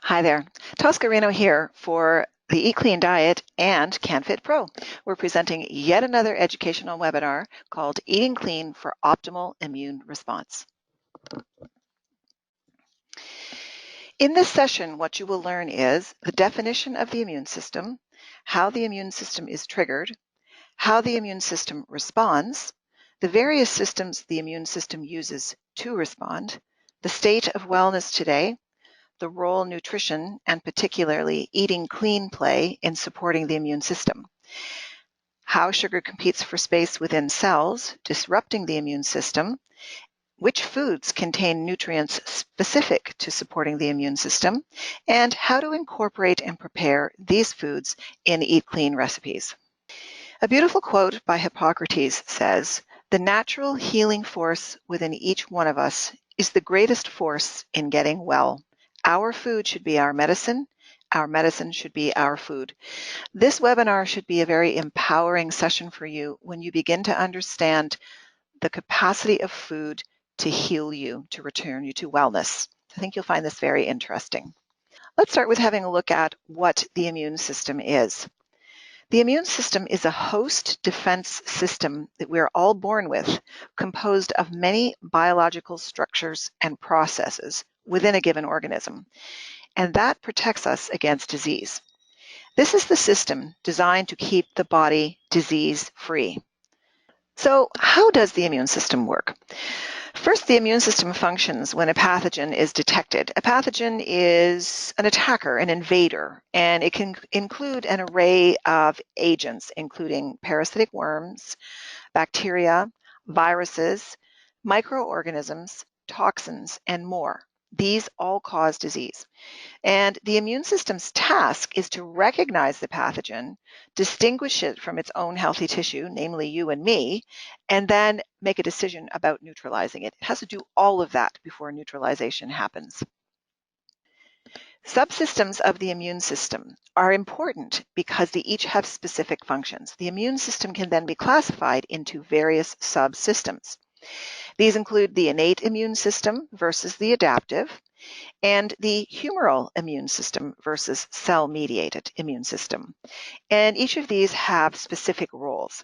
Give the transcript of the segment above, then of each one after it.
Hi there, Tosca Reno here for the Eat Clean Diet and CanFit Pro. We're presenting yet another educational webinar called Eating Clean for Optimal Immune Response. In this session, what you will learn is the definition of the immune system, how the immune system is triggered, how the immune system responds, the various systems the immune system uses to respond, the state of wellness today, the role nutrition and particularly eating clean play in supporting the immune system, how sugar competes for space within cells, disrupting the immune system, which foods contain nutrients specific to supporting the immune system, and how to incorporate and prepare these foods in Eat Clean recipes. A beautiful quote by Hippocrates says, "The natural healing force within each one of us is the greatest force in getting well. Our food should be our medicine should be our food." This webinar should be a very empowering session for you when you begin to understand the capacity of food to heal you, to return you to wellness. I think you'll find this very interesting. Let's start with having a look at what the immune system is. The immune system is a host defense system that we're all born with, composed of many biological structures and processes within a given organism, and that protects us against disease. This is the system designed to keep the body disease-free. So how does the immune system work? First, the immune system functions when a pathogen is detected. A pathogen is an attacker, an invader, and it can include an array of agents, including parasitic worms, bacteria, viruses, microorganisms, toxins, and more. These all cause disease. And the immune system's task is to recognize the pathogen, distinguish it from its own healthy tissue, namely you and me, and then make a decision about neutralizing it. It has to do all of that before neutralization happens. Subsystems of the immune system are important because they each have specific functions. The immune system can then be classified into various subsystems. These include the innate immune system versus the adaptive, and the humoral immune system versus cell-mediated immune system. And each of these have specific roles.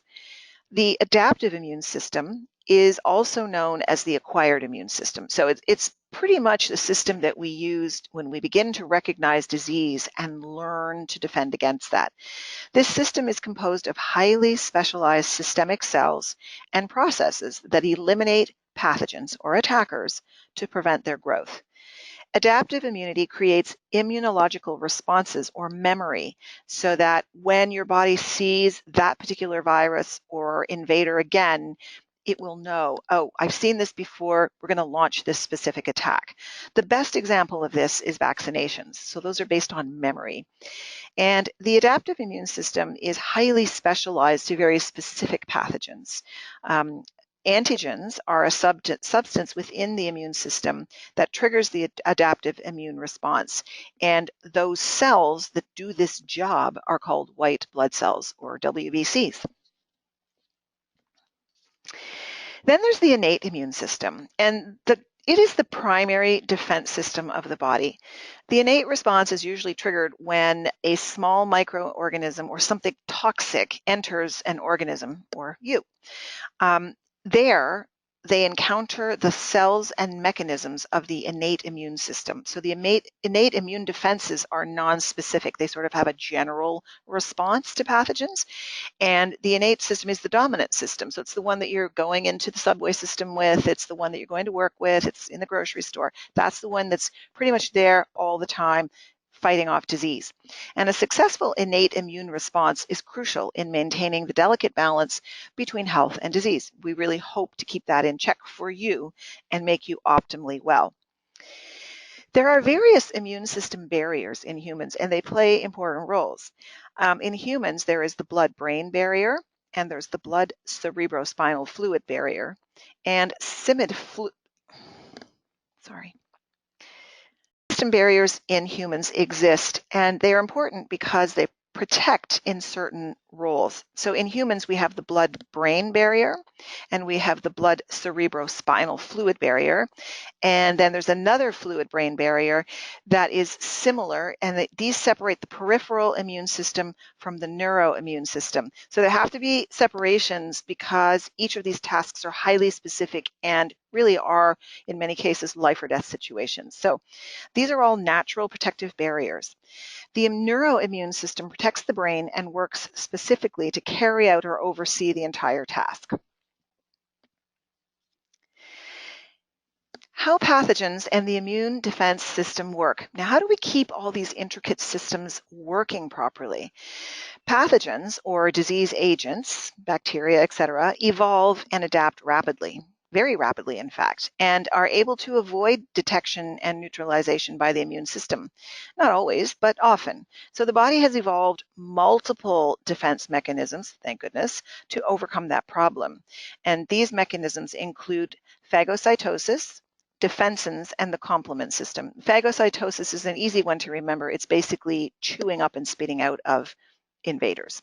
The adaptive immune system is also known as the acquired immune system. So it's pretty much the system that we use when we begin to recognize disease and learn to defend against that. This system is composed of highly specialized systemic cells and processes that eliminate pathogens or attackers to prevent their growth. Adaptive immunity creates immunological responses or memory so that when your body sees that particular virus or invader again, it will know, oh, I've seen this before, we're going to launch this specific attack. The best example of this is vaccinations. So those are based on memory. And the adaptive immune system is highly specialized to very specific pathogens. Antigens are a substance within the immune system that triggers the adaptive immune response. And those cells that do this job are called white blood cells, or WBCs. Then there's the innate immune system, and it is the primary defense system of the body. The innate response is usually triggered when a small microorganism or something toxic enters an organism, or you. There, they encounter the cells and mechanisms of the innate immune system. So the innate immune defenses are non-specific. They sort of have a general response to pathogens. And the innate system is the dominant system. So it's the one that you're going into the subway system with. It's the one that you're going to work with. It's in the grocery store. That's the one that's pretty much there all the time, fighting off disease. And a successful innate immune response is crucial in maintaining the delicate balance between health and disease. We really hope to keep that in check for you and make you optimally well. There are various immune system barriers in humans, and they play important roles. In humans, there is the blood-brain barrier, and there's the blood cerebrospinal fluid barrier, and system barriers in humans exist, and they are important because they protect in certain roles. So in humans, we have the blood-brain barrier, and we have the blood-cerebrospinal fluid barrier. And then there's another fluid-brain barrier that is similar, and these separate the peripheral immune system from the neuroimmune system. So there have to be separations because each of these tasks are highly specific and really are, in many cases, life or death situations. So these are all natural protective barriers. The neuroimmune system protects the brain and works specifically to carry out or oversee the entire task. How pathogens and the immune defense system work. Now, how do we keep all these intricate systems working properly? Pathogens, or disease agents, bacteria, etc., evolve and adapt rapidly, very rapidly, in fact, and are able to avoid detection and neutralization by the immune system. Not always, but often. So the body has evolved multiple defense mechanisms, thank goodness, to overcome that problem. And these mechanisms include phagocytosis, defensins, and the complement system. Phagocytosis is an easy one to remember. It's basically chewing up and spitting out of invaders.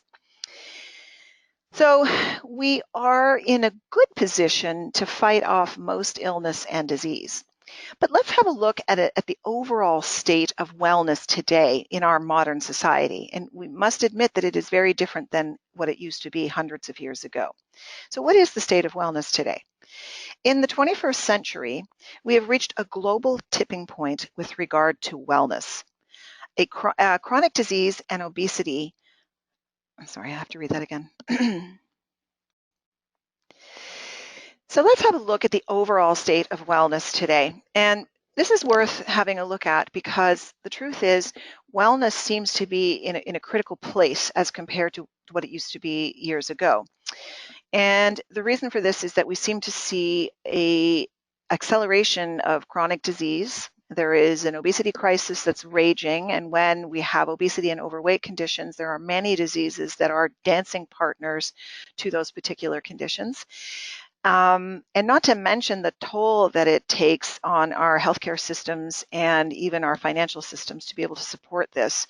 So we are in a good position to fight off most illness and disease. But let's have a look at the overall state of wellness today in our modern society. And we must admit that it is very different than what it used to be hundreds of years ago. So what is the state of wellness today? In the 21st century, we have reached a global tipping point with regard to wellness. Chronic disease and obesity, I'm sorry, I have to read that again. So let's have a look at the overall state of wellness today. And this is worth having a look at because the truth is wellness seems to be in a critical place as compared to what it used to be years ago. And the reason for this is that we seem to see an acceleration of chronic disease. There is an obesity crisis that's raging, and when we have obesity and overweight conditions, there are many diseases that are dancing partners to those particular conditions. And not to mention the toll that it takes on our healthcare systems and even our financial systems to be able to support this.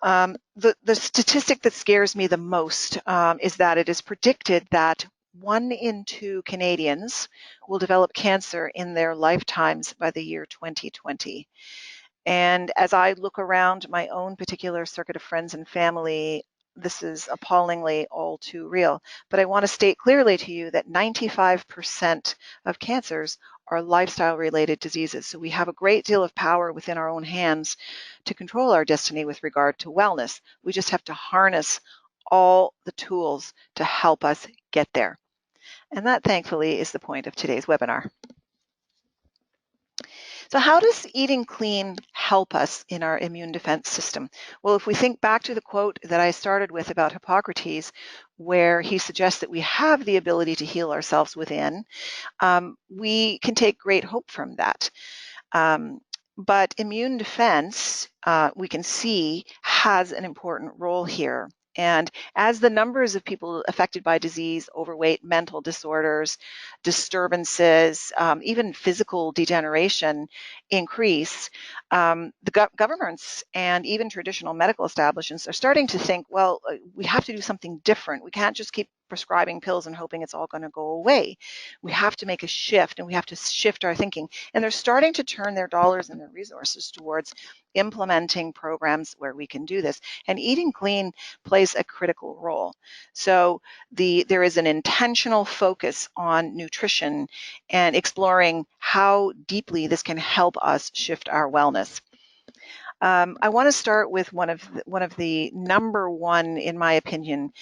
The statistic that scares me the most is that it is predicted that 1 in 2 Canadians will develop cancer in their lifetimes by the year 2020. And as I look around my own particular circuit of friends and family, this is appallingly all too real. But I want to state clearly to you that 95% of cancers are lifestyle-related diseases. So we have a great deal of power within our own hands to control our destiny with regard to wellness. We just have to harness all the tools to help us get there. And that, thankfully, is the point of today's webinar. So how does eating clean help us in our immune defense system? Well, if we think back to the quote that I started with about Hippocrates, where he suggests that we have the ability to heal ourselves within, we can take great hope from that. But immune defense, we can see, has an important role here. And as the numbers of people affected by disease, overweight, mental disorders, disturbances, even physical degeneration increase, the governments and even traditional medical establishments are starting to think, well, we have to do something different. We can't just keep prescribing pills and hoping it's all going to go away. We have to make a shift, and we have to shift our thinking. And they're starting to turn their dollars and their resources towards implementing programs where we can do this. And eating clean plays a critical role. So there is an intentional focus on nutrition and exploring how deeply this can help us shift our wellness. I want to start with one of the number one, in my opinion,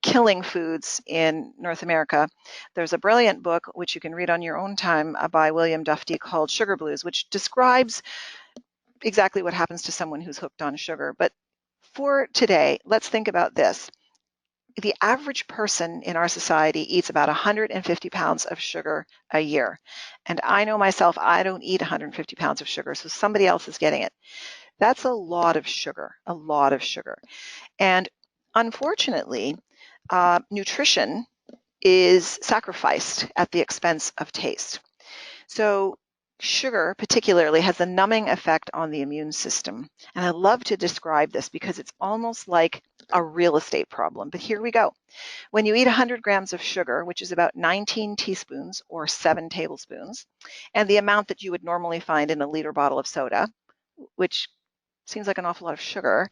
killing foods in North America. There's a brilliant book, which you can read on your own time, by William Dufty, called Sugar Blues, which describes exactly what happens to someone who's hooked on sugar. But for today, let's think about this. The average person in our society eats about 150 pounds of sugar a year. And I know myself, I don't eat 150 pounds of sugar, so somebody else is getting it. That's a lot of sugar, a lot of sugar. And unfortunately, nutrition is sacrificed at the expense of taste. So Sugar particularly has a numbing effect on the immune system. And I love to describe this because it's almost like a real estate problem. But here we go. When you eat 100 grams of sugar, which is about 19 teaspoons or 7 tablespoons, and the amount that you would normally find in a liter bottle of soda, which seems like an awful lot of sugar,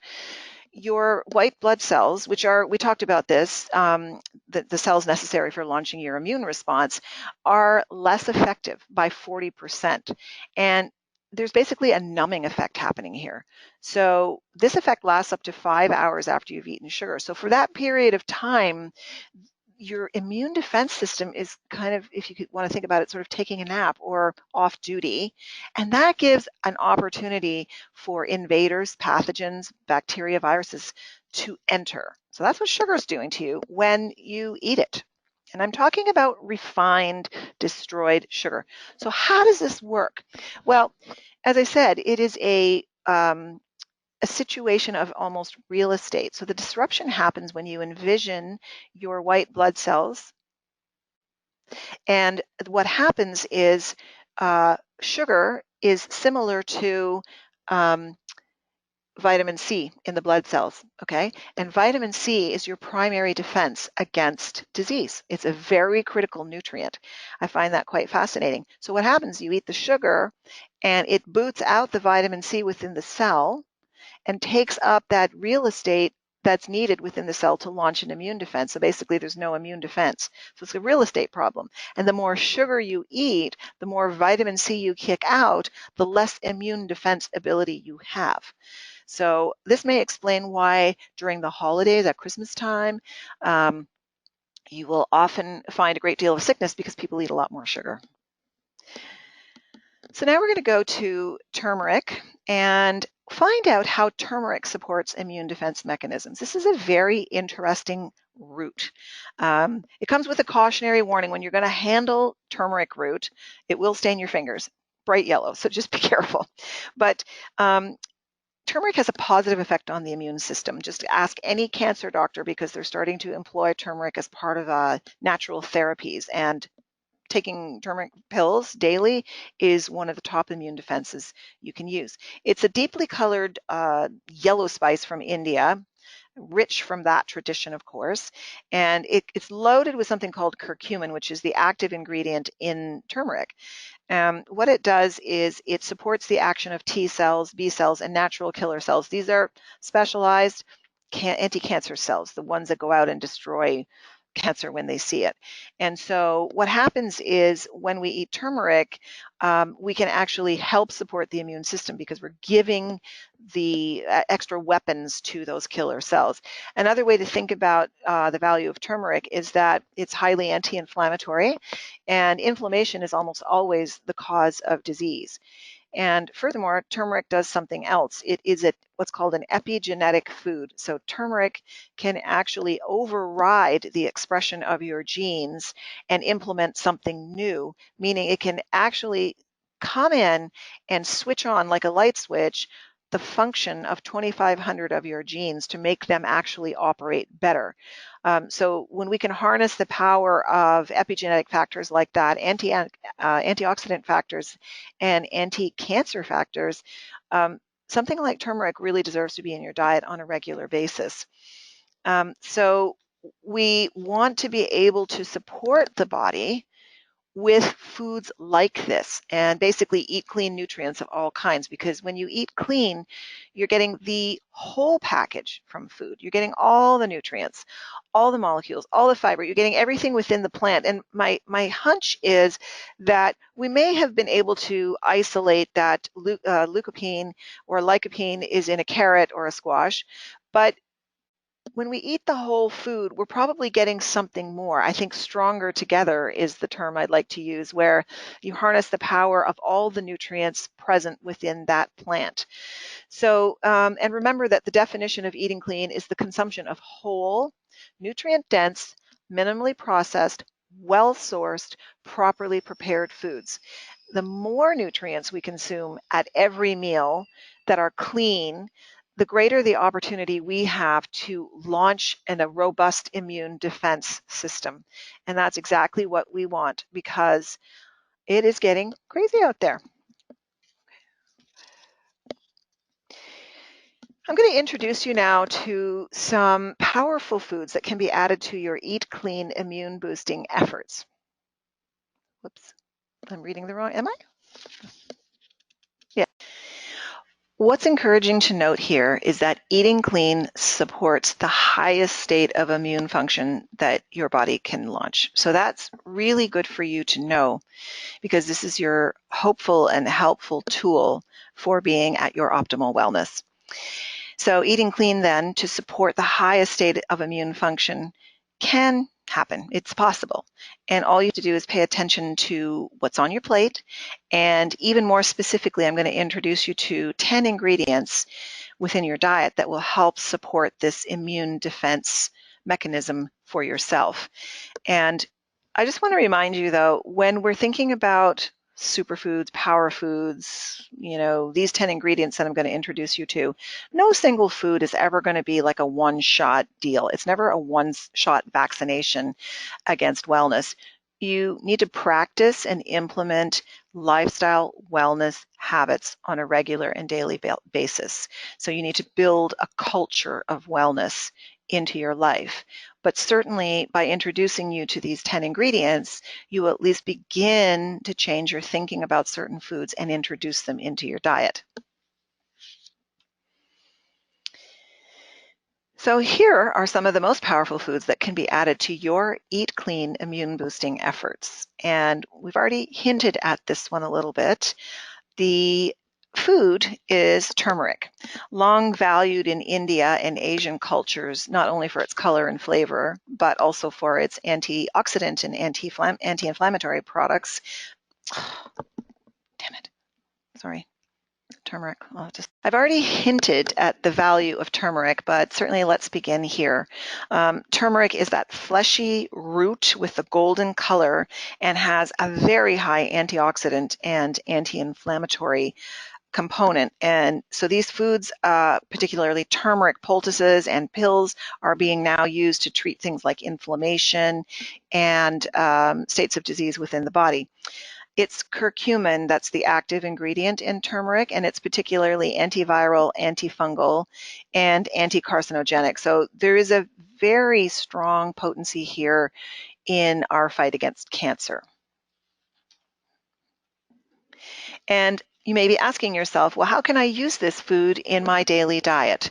your white blood cells, which are, we talked about this, the cells necessary for launching your immune response, are less effective by 40%. And there's basically a numbing effect happening here. So this effect lasts up to 5 hours after you've eaten sugar. So for that period of time, your immune defense system is kind of, if you could want to think about it, sort of taking a nap or off duty. And that gives an opportunity for invaders, pathogens, bacteria, viruses to enter. So that's what sugar is doing to you when you eat it. And I'm talking about refined, destroyed sugar. So how does this work? Well, as I said, it is a situation of almost real estate. So the disruption happens when you envision your white blood cells. And what happens is sugar is similar to vitamin C in the blood cells, okay? And vitamin C is your primary defense against disease. It's a very critical nutrient. I find that quite fascinating. So what happens, you eat the sugar and it boots out the vitamin C within the cell and takes up that real estate that's needed within the cell to launch an immune defense. So basically there's no immune defense. So it's a real estate problem. And the more sugar you eat, the more vitamin C you kick out, the less immune defense ability you have. So this may explain why during the holidays at Christmas time, you will often find a great deal of sickness because people eat a lot more sugar. So now we're going to go to turmeric and find out how turmeric supports immune defense mechanisms. This is a very interesting root. It comes with a cautionary warning. When you're going to handle turmeric root, it will stain your fingers, bright yellow, so just be careful. But turmeric has a positive effect on the immune system. Just ask any cancer doctor because they're starting to employ turmeric as part of natural therapies, and taking turmeric pills daily is one of the top immune defenses you can use. It's a deeply colored yellow spice from India, rich from that tradition, of course, and it's loaded with something called curcumin, which is the active ingredient in turmeric. What it does is it supports the action of T cells, B cells, and natural killer cells. These are specialized anti-cancer cells, the ones that go out and destroy cancer when they see it. And so what happens is when we eat turmeric, we can actually help support the immune system because we're giving the extra weapons to those killer cells. Another way to think about the value of turmeric is that it's highly anti-inflammatory, and inflammation is almost always the cause of disease. And furthermore, turmeric does something else. It is what's called an epigenetic food. So turmeric can actually override the expression of your genes and implement something new, meaning it can actually come in and switch on like a light switch the function of 2,500 of your genes to make them actually operate better. So when we can harness the power of epigenetic factors like that, antioxidant factors and anti-cancer factors, something like turmeric really deserves to be in your diet on a regular basis. So we want to be able to support the body with foods like this and basically eat clean nutrients of all kinds, because when you eat clean, you're getting the whole package from food. You're getting all the nutrients, all the molecules, all the fiber. You're getting everything within the plant. And my hunch is that we may have been able to isolate that lycopene or lycopene is in a carrot or a squash, but when we eat the whole food, we're probably getting something more. I think stronger together is the term I'd like to use, where you harness the power of all the nutrients present within that plant. So, and remember that the definition of eating clean is the consumption of whole, nutrient-dense, minimally processed, well-sourced, properly prepared foods. The more nutrients we consume at every meal that are clean, the greater the opportunity we have to launch a robust immune defense system. And that's exactly what we want, because it is getting crazy out there. I'm going to introduce you now to some powerful foods that can be added to your Eat Clean immune boosting efforts. Whoops, I'm reading the wrong, am I? Yeah. What's encouraging to note here is that eating clean supports the highest state of immune function that your body can launch. So that's really good for you to know, because this is your hopeful and helpful tool for being at your optimal wellness. So eating clean then to support the highest state of immune function can happen. It's possible. And all you have to do is pay attention to what's on your plate. And even more specifically, I'm going to introduce you to 10 ingredients within your diet that will help support this immune defense mechanism for yourself. And I just want to remind you, though, when we're thinking about superfoods, power foods, these 10 ingredients that I'm going to introduce you to, no single food is ever going to be like a one-shot deal. It's never a one-shot vaccination against wellness. You need to practice and implement lifestyle wellness habits on a regular and daily basis. So you need to build a culture of wellness into your life. But certainly by introducing you to these 10 ingredients, you at least begin to change your thinking about certain foods and introduce them into your diet. So here are some of the most powerful foods that can be added to your Eat Clean immune boosting efforts. And we've already hinted at this one a little bit. The food is turmeric, long valued in India and Asian cultures, not only for its color and flavor, but also for its antioxidant and anti-inflammatory products. Damn it. Sorry. Turmeric. I've already hinted at the value of turmeric, but certainly let's begin here. Turmeric is that fleshy root with the golden color and has a very high antioxidant and anti-inflammatory component. And so these foods, particularly turmeric poultices and pills, are being now used to treat things like inflammation and states of disease within the body. It's curcumin that's the active ingredient in turmeric, and it's particularly antiviral, antifungal, and anti-carcinogenic. So there is a very strong potency here in our fight against cancer. And you may be asking yourself, well, how can I use this food in my daily diet?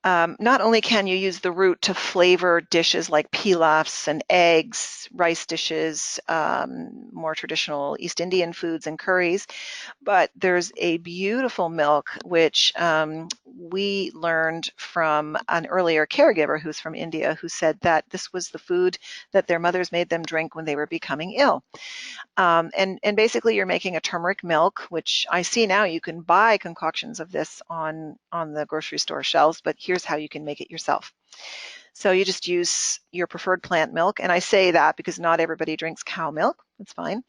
Not only can you use the root to flavor dishes like pilafs and eggs, rice dishes, more traditional East Indian foods and curries, but there's a beautiful milk which we learned from an earlier caregiver who's from India, who said that this was the food that their mothers made them drink when they were becoming ill. And basically you're making a turmeric milk, which I see now you can buy concoctions of this on the grocery store shelves, but here's how you can make it yourself. So you just use your preferred plant milk, and I say that because not everybody drinks cow milk. That's fine.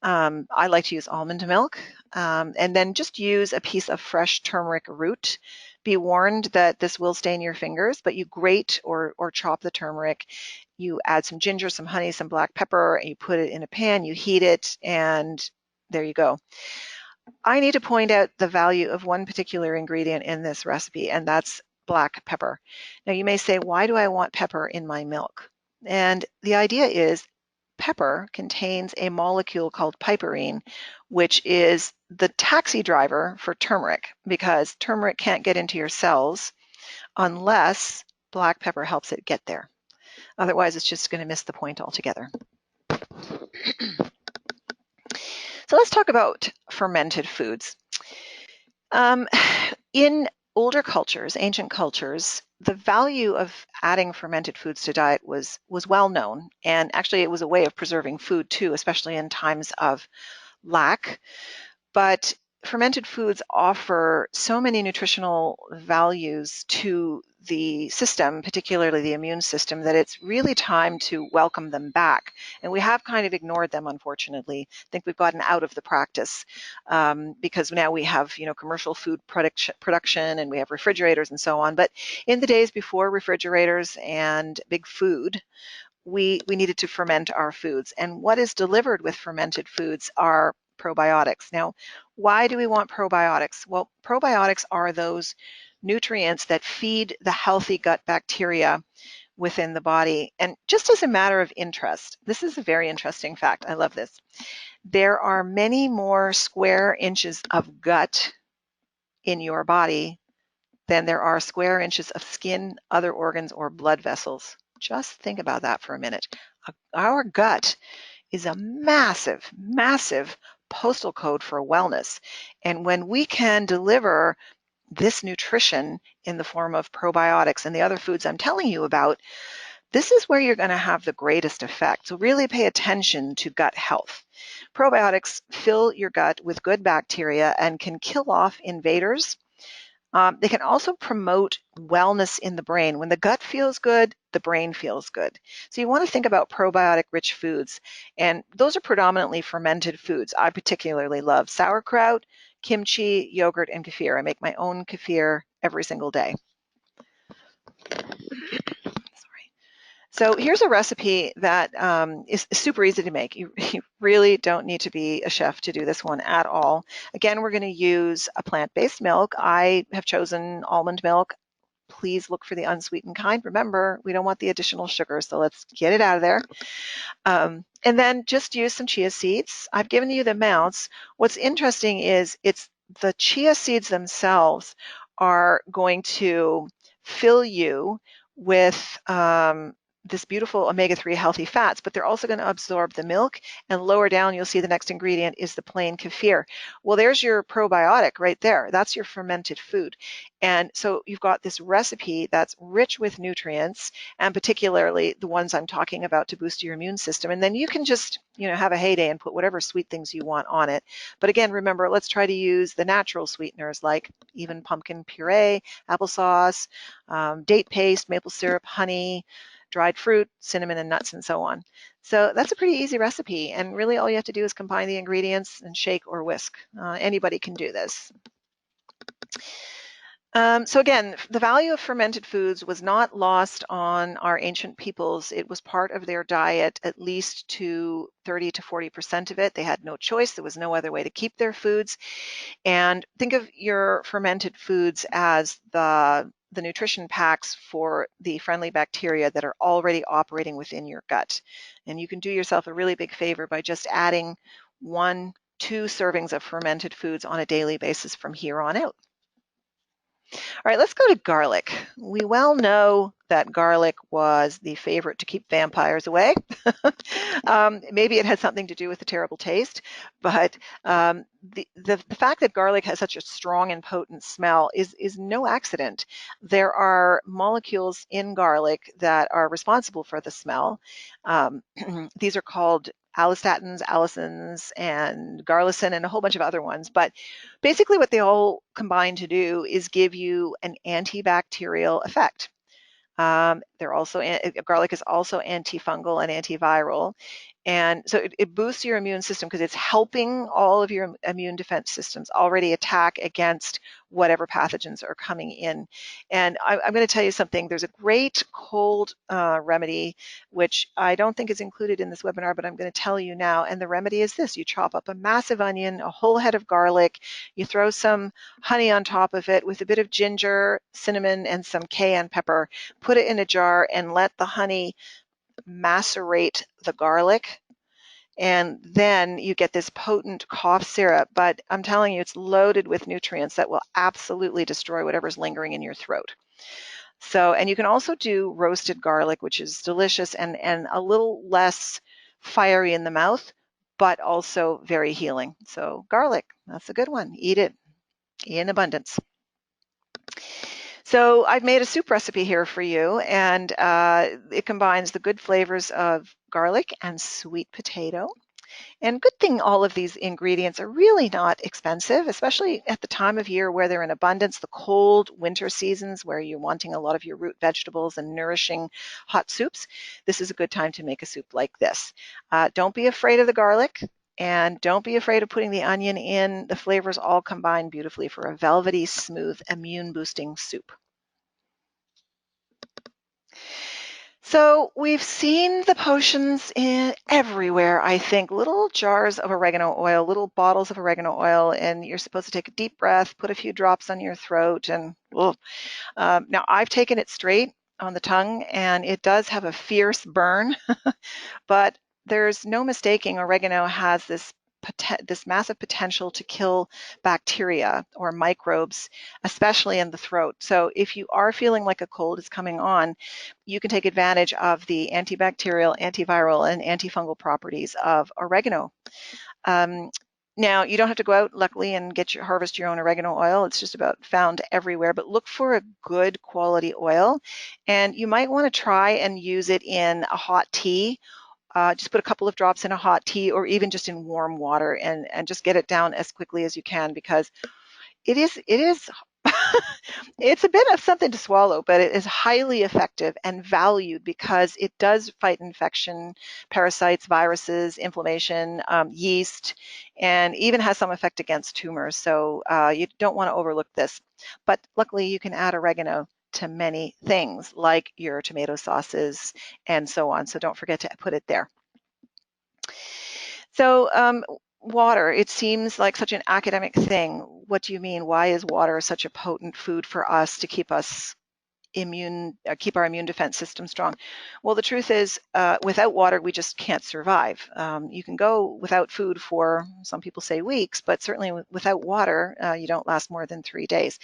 I like to use almond milk, and then just use a piece of fresh turmeric root. Be warned that this will stain your fingers, but you grate or chop the turmeric. You add some ginger, some honey, some black pepper, and you put it in a pan, you heat it, and there you go. I need to point out the value of one particular ingredient in this recipe, and that's black pepper. Now you may say, why do I want pepper in my milk? And the idea is pepper contains a molecule called piperine, which is the taxi driver for turmeric, because turmeric can't get into your cells unless black pepper helps it get there. Otherwise, it's just going to miss the point altogether. So let's talk about fermented foods. In older cultures, ancient cultures, the value of adding fermented foods to diet was well known. And actually, it was a way of preserving food too, especially in times of lack. But fermented foods offer so many nutritional values to the system, particularly the immune system, that it's really time to welcome them back. And we have kind of ignored them, unfortunately. I think we've gotten out of the practice because now we have, commercial food production and we have refrigerators and so on. But in the days before refrigerators and big food, we needed to ferment our foods. And what is delivered with fermented foods are probiotics. Now, why do we want probiotics? Well, probiotics are those nutrients that feed the healthy gut bacteria within the body. And just as a matter of interest, this is a very interesting fact. I love this. There are many more square inches of gut in your body than there are square inches of skin, other organs, or blood vessels. Just think about that for a minute. Our gut is a massive, massive postal code for wellness. And when we can deliver this nutrition in the form of probiotics and the other foods I'm telling you about, this is where you're going to have the greatest effect. So really pay attention to gut health. Probiotics fill your gut with good bacteria and can kill off invaders. They can also promote wellness in the brain. When the gut feels good, the brain feels good. So you want to think about probiotic-rich foods, and those are predominantly fermented foods. I particularly love sauerkraut, kimchi, yogurt, and kefir. I make my own kefir every single day. So here's a recipe that is super easy to make. You really don't need to be a chef to do this one at all. Again, we're going to use a plant-based milk. I have chosen almond milk. Please look for the unsweetened kind. Remember, we don't want the additional sugar, so let's get it out of there. And then just use some chia seeds. I've given you the amounts. What's interesting is it's the chia seeds themselves are going to fill you with this beautiful omega-3 healthy fats, but they're also going to absorb the milk. And lower down, you'll see the next ingredient is the plain kefir. Well, there's your probiotic right there. That's your fermented food. And so you've got this recipe that's rich with nutrients, and particularly the ones I'm talking about to boost your immune system. And then you can just, have a heyday and put whatever sweet things you want on it. But again, remember, let's try to use the natural sweeteners like even pumpkin puree, applesauce, date paste, maple syrup, honey, dried fruit, cinnamon, and nuts, and so on. So that's a pretty easy recipe, and really all you have to do is combine the ingredients and shake or whisk. Anybody can do this. So again, the value of fermented foods was not lost on our ancient peoples. It was part of their diet, at least to 30 to 40% of it. They had no choice. There was no other way to keep their foods. And think of your fermented foods as the nutrition packs for the friendly bacteria that are already operating within your gut. And you can do yourself a really big favor by just adding 1-2 servings of fermented foods on a daily basis from here on out. All right, let's go to garlic. We well know that garlic was the favorite to keep vampires away. Maybe it had something to do with the terrible taste, but the fact that garlic has such a strong and potent smell is no accident. There are molecules in garlic that are responsible for the smell. These are called allistatins, allicins, and garlicin, and a whole bunch of other ones. But basically what they all combine to do is give you an antibacterial effect. Garlic is also antifungal and antiviral. And so it boosts your immune system because it's helping all of your immune defense systems already attack against whatever pathogens are coming in. And I'm going to tell you something. There's a great cold remedy, which I don't think is included in this webinar, but I'm going to tell you now. And the remedy is this. You chop up a massive onion, a whole head of garlic. You throw some honey on top of it with a bit of ginger, cinnamon, and some cayenne pepper. Put it in a jar and let the honey macerate the garlic, and then you get this potent cough syrup. But I'm telling you, it's loaded with nutrients that will absolutely destroy whatever's lingering in your throat. So, and you can also do roasted garlic, which is delicious and a little less fiery in the mouth, but also very healing. So garlic, that's a good one. Eat it in abundance. So I've made a soup recipe here for you, and it combines the good flavors of garlic and sweet potato. And good thing all of these ingredients are really not expensive, especially at the time of year where they're in abundance, the cold winter seasons where you're wanting a lot of your root vegetables and nourishing hot soups. This is a good time to make a soup like this. Don't be afraid of the garlic. And don't be afraid of putting the onion in. The flavors all combine beautifully for a velvety, smooth, immune-boosting soup. So we've seen the potions in everywhere, I think. Little jars of oregano oil, little bottles of oregano oil, and you're supposed to take a deep breath, put a few drops on your throat, and now I've taken it straight on the tongue, and it does have a fierce burn, but there's no mistaking oregano has this massive potential to kill bacteria or microbes, especially in the throat. So if you are feeling like a cold is coming on, you can take advantage of the antibacterial, antiviral, and antifungal properties of oregano. Um, Now, you don't have to go out, luckily, and harvest your own oregano oil. It's just about found everywhere, but look for a good quality oil. And you might want to try and use it in a hot tea. Just put a couple of drops in a hot tea or even just in warm water, and just get it down as quickly as you can, because it is it's a bit of something to swallow, but it is highly effective and valued because it does fight infection, parasites, viruses, inflammation, yeast, and even has some effect against tumors. So you don't want to overlook this. But luckily, you can add oregano to many things like your tomato sauces and so on. So don't forget to put it there. So water, it seems like such an academic thing. What do you mean? Why is water such a potent food for us to keep us keep our immune defense system strong? Well, the truth is, without water, we just can't survive. You can go without food for, some people say, weeks, but certainly without water, you don't last more than 3 days.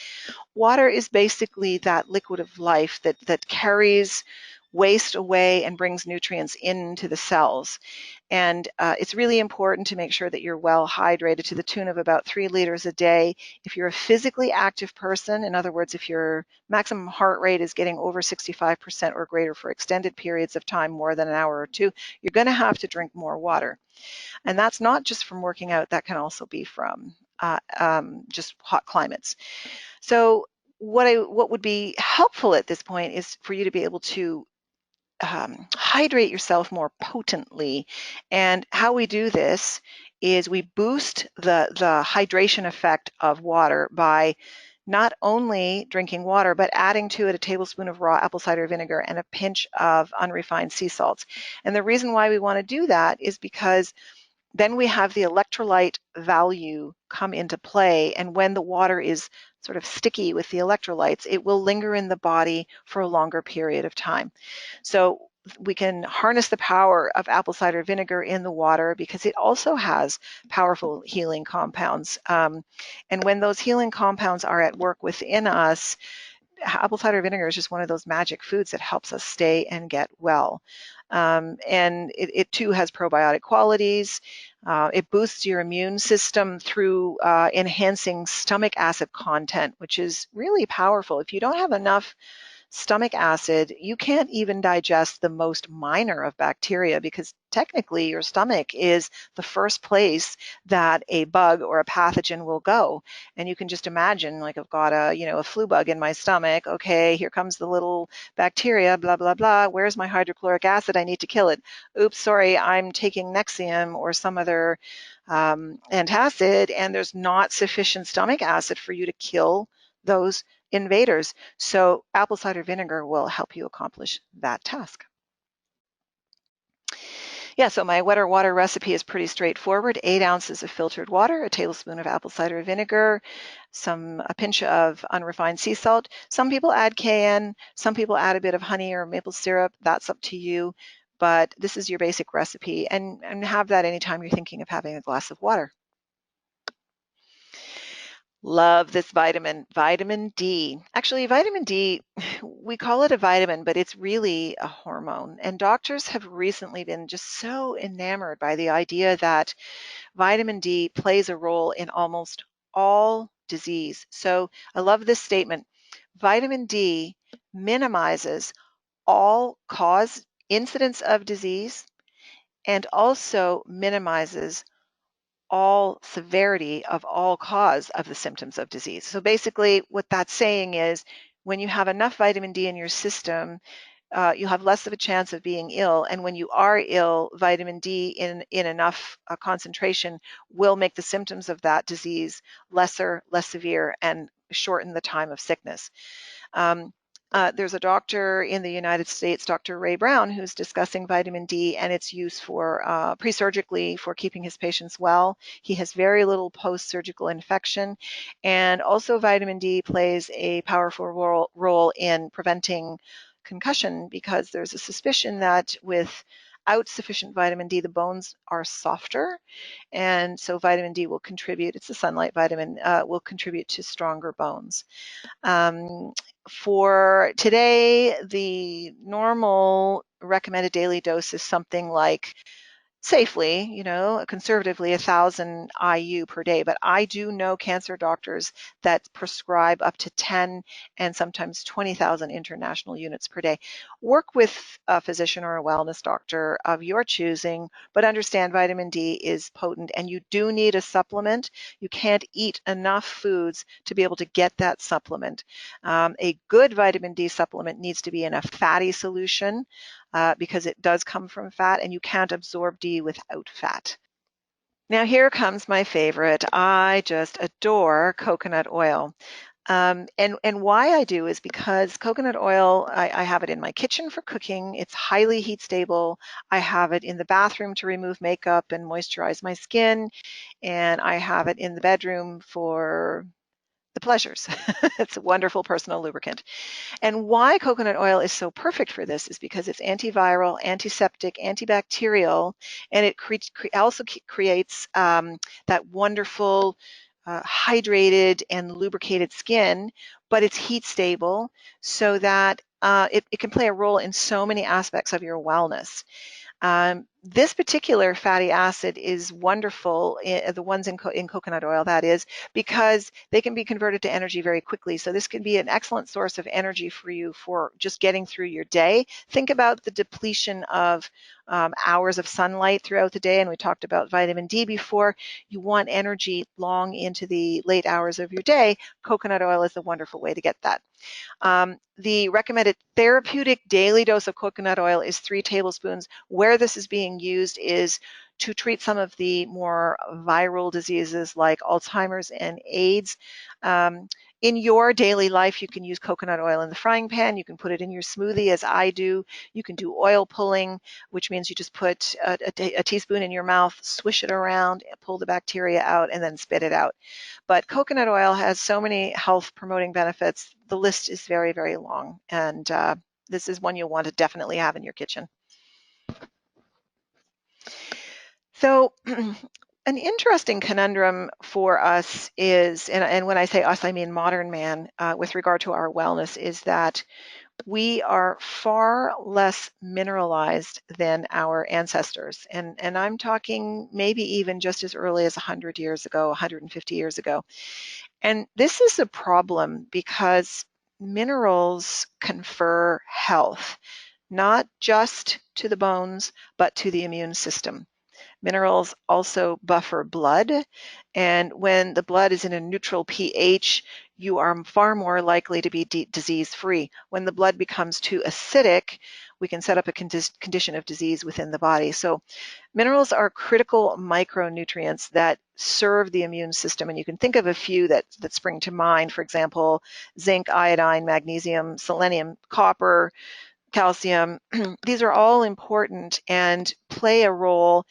Water is basically that liquid of life that carries waste away and brings nutrients into the cells. And it's really important to make sure that you're well hydrated to the tune of about 3 liters a day. If you're a physically active person, in other words, if your maximum heart rate is getting over 65% or greater for extended periods of time, more than an hour or two, you're going to have to drink more water. And that's not just from working out, that can also be from just hot climates. So what would be helpful at this point is for you to be able to hydrate yourself more potently. And how we do this is we boost the hydration effect of water by not only drinking water, but adding to it a tablespoon of raw apple cider vinegar and a pinch of unrefined sea salts. And the reason why we want to do that is because then we have the electrolyte value come into play. And when the water is sort of sticky with the electrolytes, it will linger in the body for a longer period of time. So we can harness the power of apple cider vinegar in the water because it also has powerful healing compounds. And when those healing compounds are at work within us, apple cider vinegar is just one of those magic foods that helps us stay and get well. And it too has probiotic qualities. It boosts your immune system through enhancing stomach acid content, which is really powerful. If you don't have enough stomach acid, you can't even digest the most minor of bacteria, because technically your stomach is the first place that a bug or a pathogen will go. And you can just imagine, like, I've got a flu bug in my stomach. Okay, here comes the little bacteria, blah, blah, blah. Where's my hydrochloric acid? I need to kill it. Oops, sorry, I'm taking Nexium or some other antacid, and there's not sufficient stomach acid for you to kill those invaders. So apple cider vinegar will help you accomplish that task. Yeah, so my wetter water recipe is pretty straightforward. 8 ounces of filtered water, a tablespoon of apple cider vinegar, a pinch of unrefined sea salt. Some people add cayenne, some people add a bit of honey or maple syrup. That's up to you. But this is your basic recipe, and have that anytime you're thinking of having a glass of water. Love this vitamin D. Actually, vitamin D, we call it a vitamin, but it's really a hormone. And doctors have recently been just so enamored by the idea that vitamin D plays a role in almost all disease. So I love this statement. Vitamin D minimizes all cause incidence of disease and also minimizes all severity of all cause of the symptoms of disease. So basically what that's saying is, when you have enough vitamin D in your system, you have less of a chance of being ill. And when you are ill, vitamin D in enough concentration will make the symptoms of that disease less severe and shorten the time of sickness. There's a doctor in the United States, Dr. Ray Brown, who's discussing vitamin D and its use for pre-surgically for keeping his patients well. He has very little post-surgical infection, and also vitamin D plays a powerful role in preventing concussion, because there's a suspicion that without sufficient vitamin D, the bones are softer, and so vitamin D will contribute, it's a sunlight vitamin, will contribute to stronger bones. For today, the normal recommended daily dose is something like, safely, conservatively, 1,000 IU per day. But I do know cancer doctors that prescribe up to 10 and sometimes 20,000 international units per day. Work with a physician or a wellness doctor of your choosing, but understand vitamin D is potent and you do need a supplement. You can't eat enough foods to be able to get that supplement. A good vitamin D supplement needs to be in a fatty solution, because it does come from fat, and you can't absorb D without fat. Now here comes my favorite. I just adore coconut oil. And why I do is because coconut oil, I have it in my kitchen for cooking. It's highly heat stable. I have it in the bathroom to remove makeup and moisturize my skin. And I have it in the bedroom for the pleasures. It's a wonderful personal lubricant. And why coconut oil is so perfect for this is because it's antiviral, antiseptic, antibacterial, and it also creates that wonderful hydrated and lubricated skin, but it's heat stable, so that it can play a role in so many aspects of your wellness. This particular fatty acid is wonderful, the ones in coconut oil, that is, because they can be converted to energy very quickly. So this can be an excellent source of energy for you for just getting through your day. Think about the depletion of hours of sunlight throughout the day, and we talked about vitamin D before. You want energy long into the late hours of your day. Coconut oil is a wonderful way to get that. The recommended therapeutic daily dose of coconut oil is 3 tablespoons. Where this is being used is to treat some of the more viral diseases like Alzheimer's and AIDS. In your daily life, you can use coconut oil in the frying pan. You can put it in your smoothie, as I do. You can do oil pulling, which means you just put a teaspoon in your mouth, swish it around, pull the bacteria out, and then spit it out. But coconut oil has so many health promoting benefits. The list is very, very long. And this is one you'll want to definitely have in your kitchen. So an interesting conundrum for us is, and when I say us, I mean modern man, with regard to our wellness, is that we are far less mineralized than our ancestors. And I'm talking maybe even just as early as 100 years ago, 150 years ago. And this is a problem because minerals confer health, not just to the bones, but to the immune system. Minerals also buffer blood, and when the blood is in a neutral pH, you are far more likely to be disease-free. When the blood becomes too acidic, we can set up a condition of disease within the body. So minerals are critical micronutrients that serve the immune system, and you can think of a few that spring to mind. For example, zinc, iodine, magnesium, selenium, copper, calcium. These are all important and play a role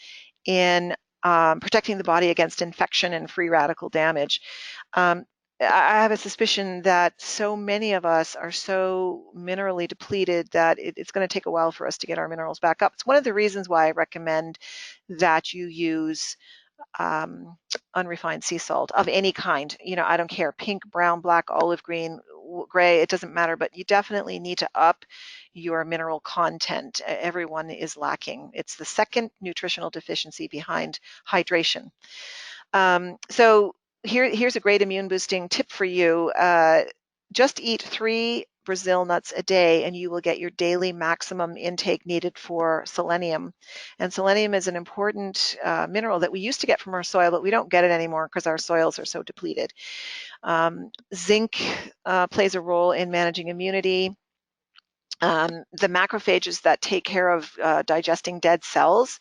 in protecting the body against infection and free radical damage. I have a suspicion that so many of us are so minerally depleted that it's going to take a while for us to get our minerals back up. It's one of the reasons why I recommend that you use unrefined sea salt of any kind. I don't care, pink, brown, black, olive green, gray, it doesn't matter, but you definitely need to up your mineral content. Everyone is lacking. It's the second nutritional deficiency behind hydration. So here's a great immune boosting tip for you. Just eat 3 Brazil nuts a day and you will get your daily maximum intake needed for selenium. And selenium is an important mineral that we used to get from our soil, but we don't get it anymore because our soils are so depleted. Zinc plays a role in managing immunity. The macrophages that take care of digesting dead cells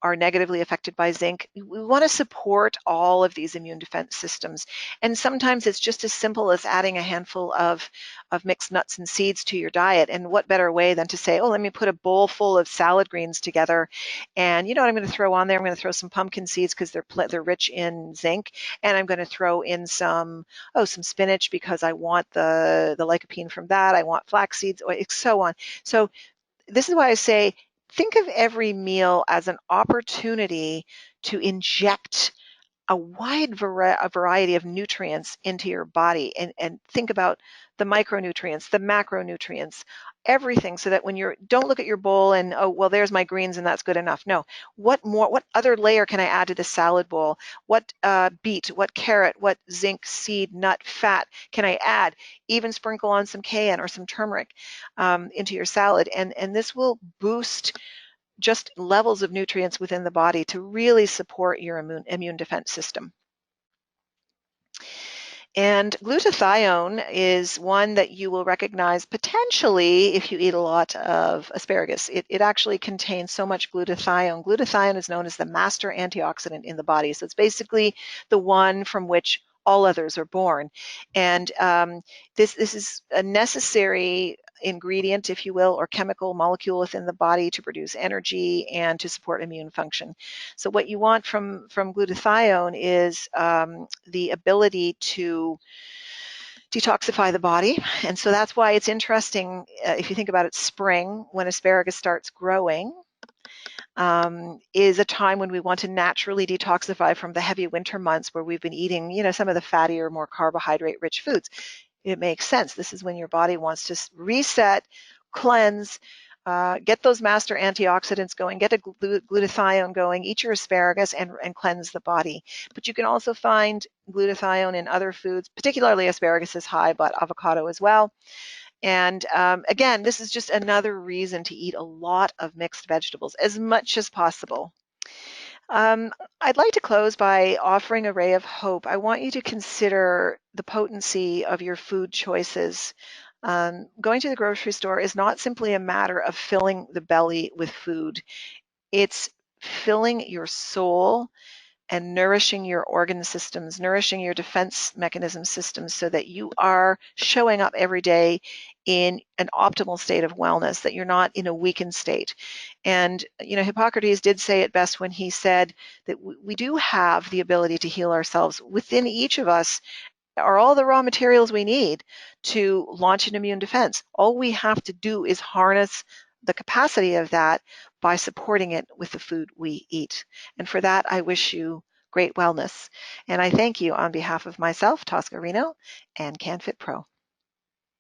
are negatively affected by zinc. We want to support all of these immune defense systems. And sometimes it's just as simple as adding a handful of mixed nuts and seeds to your diet. And what better way than to say, oh, let me put a bowl full of salad greens together. And you know what I'm going to throw on there? I'm going to throw some pumpkin seeds because they're rich in zinc. And I'm going to throw in some spinach because I want the lycopene from that. I want flax seeds, so on. So this is why I say, think of every meal as an opportunity to inject a wide variety of nutrients into your body, and think about the micronutrients, the macronutrients, everything, so that when don't look at your bowl and, oh, well, there's my greens and that's good enough. No, what other layer can I add to the salad bowl? What beet, what carrot, what zinc, seed, nut, fat can I add? Even sprinkle on some cayenne or some turmeric into your salad, and this will boost just levels of nutrients within the body to really support your immune defense system. And glutathione is one that you will recognize potentially if you eat a lot of asparagus. It actually contains so much glutathione. Glutathione is known as the master antioxidant in the body. So it's basically the one from which all others are born. And this is a necessary ingredient, if you will, or chemical molecule within the body to produce energy and to support immune function. So what you want from glutathione is the ability to detoxify the body. And so that's why it's interesting, if you think about it, spring, when asparagus starts growing, is a time when we want to naturally detoxify from the heavy winter months where we've been eating, some of the fattier, more carbohydrate-rich foods. It makes sense. This is when your body wants to reset, cleanse, get those master antioxidants going, get a glutathione going, eat your asparagus, and cleanse the body. But you can also find glutathione in other foods, particularly asparagus is high, but avocado as well. And again, this is just another reason to eat a lot of mixed vegetables, as much as possible. I'd like to close by offering a ray of hope. I want you to consider the potency of your food choices. Going to the grocery store is not simply a matter of filling the belly with food. It's filling your soul and nourishing your organ systems, nourishing your defense mechanism systems, so that you are showing up every day in an optimal state of wellness, that you're not in a weakened state. And, Hippocrates did say it best when he said that we do have the ability to heal ourselves. Within each of us are all the raw materials we need to launch an immune defense. All we have to do is harness the capacity of that by supporting it with the food we eat. And for that, I wish you great wellness. And I thank you on behalf of myself, Tosca Reno, and CanFit Pro.